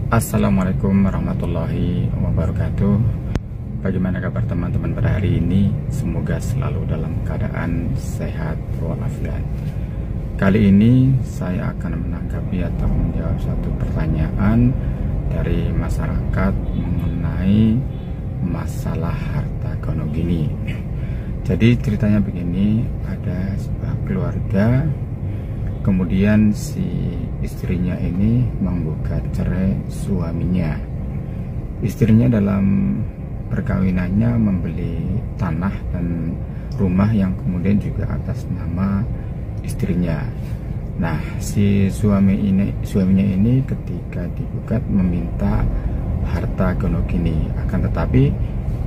Assalamualaikum warahmatullahi wabarakatuh. Bagaimana kabar teman-teman pada hari ini? Semoga selalu dalam keadaan sehat walafiat. Kali ini saya akan menanggapi atau menjawab suatu pertanyaan dari masyarakat mengenai masalah harta gono gini. Jadi ceritanya begini, ada sebuah keluarga, kemudian si istrinya ini menggugat cerai suaminya. Istrinya dalam perkawinannya membeli tanah dan rumah yang kemudian juga atas nama istrinya. Nah, si suaminya ini ketika digugat meminta harta gono gini, akan tetapi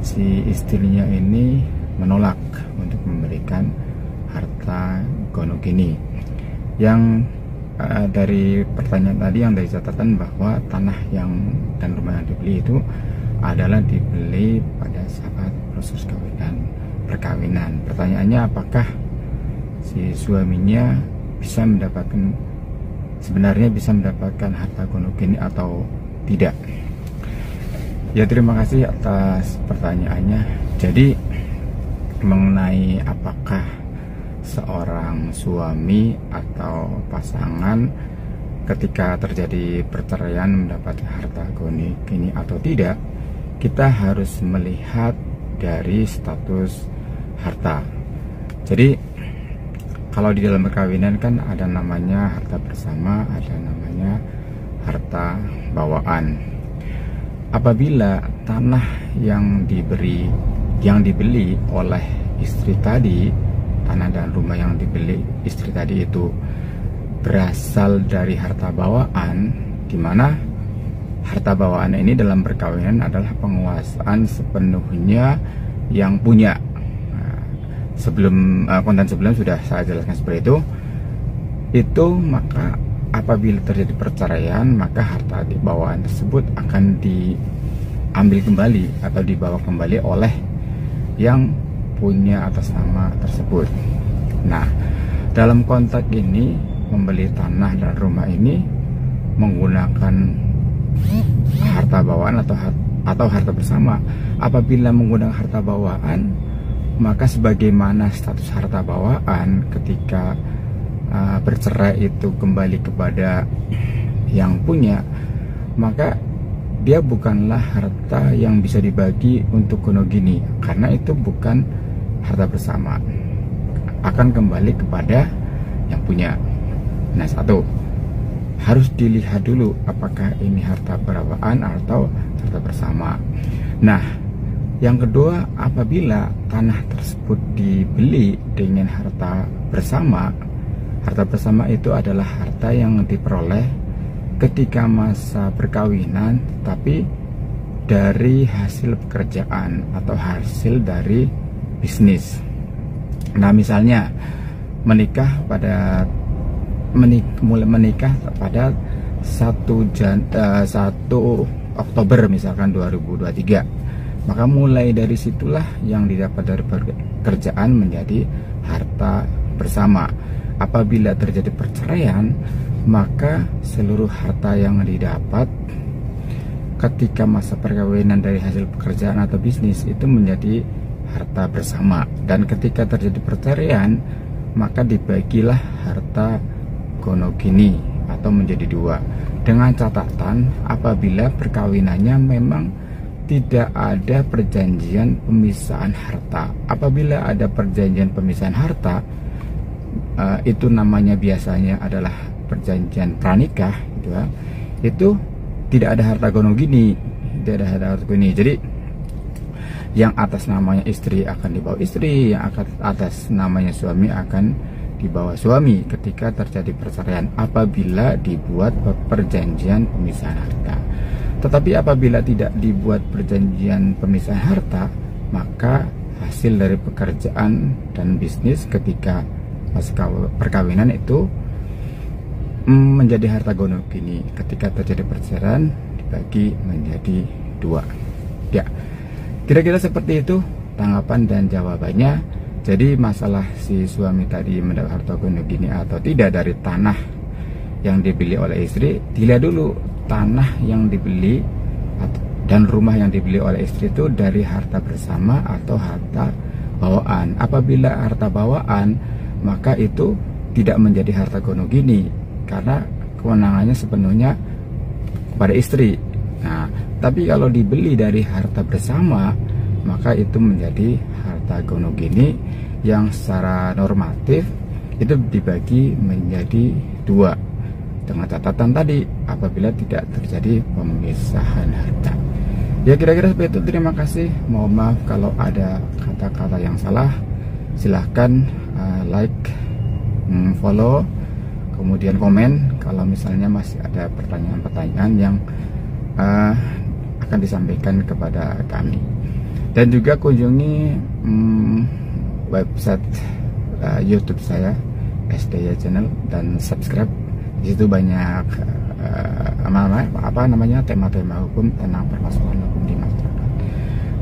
si istrinya ini menolak untuk memberikan harta gono gini. Yang dari pertanyaan tadi, yang dari catatan bahwa tanah dan rumah yang dibeli itu adalah dibeli pada saat proses perkawinan. Pertanyaannya, apakah si suaminya sebenarnya bisa mendapatkan harta gono gini atau tidak? Ya, terima kasih atas pertanyaannya. Jadi mengenai apakah seorang suami atau pasangan ketika terjadi perceraian mendapat harta gono gini atau tidak, kita harus melihat dari status harta. Jadi kalau di dalam perkawinan kan ada namanya harta bersama, ada namanya harta bawaan. Apabila tanah yang dibeli oleh istri tadi, tanah dan rumah yang dibeli istri tadi itu berasal dari harta bawaan, di mana harta bawaan ini dalam perkawinan adalah penguasaan sepenuhnya yang punya. Konten sebelum sudah saya jelaskan seperti itu, maka apabila terjadi perceraian, maka harta bawaan tersebut akan diambil kembali atau dibawa kembali oleh yang punya atas nama tersebut. Nah, dalam konteks ini membeli tanah dan rumah ini menggunakan harta bawaan atau harta bersama. Apabila menggunakan harta bawaan, maka sebagaimana status harta bawaan ketika bercerai itu kembali kepada yang punya, maka dia bukanlah harta yang bisa dibagi untuk gono gini, karena itu bukan harta bersama, akan kembali kepada yang punya. Nah, satu, harus dilihat dulu apakah ini harta bawaan atau harta bersama. Nah, yang kedua, apabila tanah tersebut dibeli dengan harta bersama itu adalah harta yang diperoleh ketika masa perkawinan, tapi dari hasil pekerjaan atau hasil dari bisnis. Nah, misalnya mulai menikah pada 1 Oktober misalkan 2023, maka mulai dari situlah yang didapat dari pekerjaan menjadi harta bersama. Apabila terjadi perceraian, maka seluruh harta yang didapat ketika masa perkawinan dari hasil pekerjaan atau bisnis itu menjadi harta bersama. Dan ketika terjadi perceraian, maka dibagilah harta gono gini atau menjadi dua, dengan catatan apabila perkawinannya memang tidak ada perjanjian pemisahan harta. Apabila ada perjanjian pemisahan harta, itu namanya biasanya adalah perjanjian pranikah, gitu ya. Itu tidak ada harta gono gini, tidak ada harta gono gini. Jadi yang atas namanya istri akan dibawa istri, yang atas namanya suami akan dibawa suami ketika terjadi perceraian apabila dibuat perjanjian pemisahan harta. Tetapi apabila tidak dibuat perjanjian pemisahan harta, maka hasil dari pekerjaan dan bisnis ketika masa perkawinan itu menjadi harta gono gini. Ketika terjadi perceraian dibagi menjadi dua. Ya, kira-kira seperti itu tanggapan dan jawabannya. Jadi masalah si suami tadi mendapat harta gono gini atau tidak dari tanah yang dibeli oleh istri, dilihat dulu tanah yang dibeli dan rumah yang dibeli oleh istri itu dari harta bersama atau harta bawaan. Apabila harta bawaan, maka itu tidak menjadi harta gonogini karena kewenangannya sepenuhnya pada istri. Nah, tapi kalau dibeli dari harta bersama, maka itu menjadi harta gonogini yang secara normatif itu dibagi menjadi 2 dengan catatan tadi apabila tidak terjadi pemisahan harta. Ya, kira-kira seperti itu. Terima kasih. Mohon maaf kalau ada kata-kata yang salah. Silahkan like, follow, kemudian komen kalau misalnya masih ada pertanyaan-pertanyaan yang akan disampaikan kepada kami. Dan juga kunjungi website YouTube saya, SDY Channel, dan subscribe. Di situ banyak tema-tema hukum tentang permasalahan hukum di masyarakat.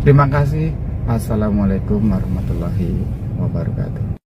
Terima kasih. Assalamualaikum warahmatullahi wabarakatuh.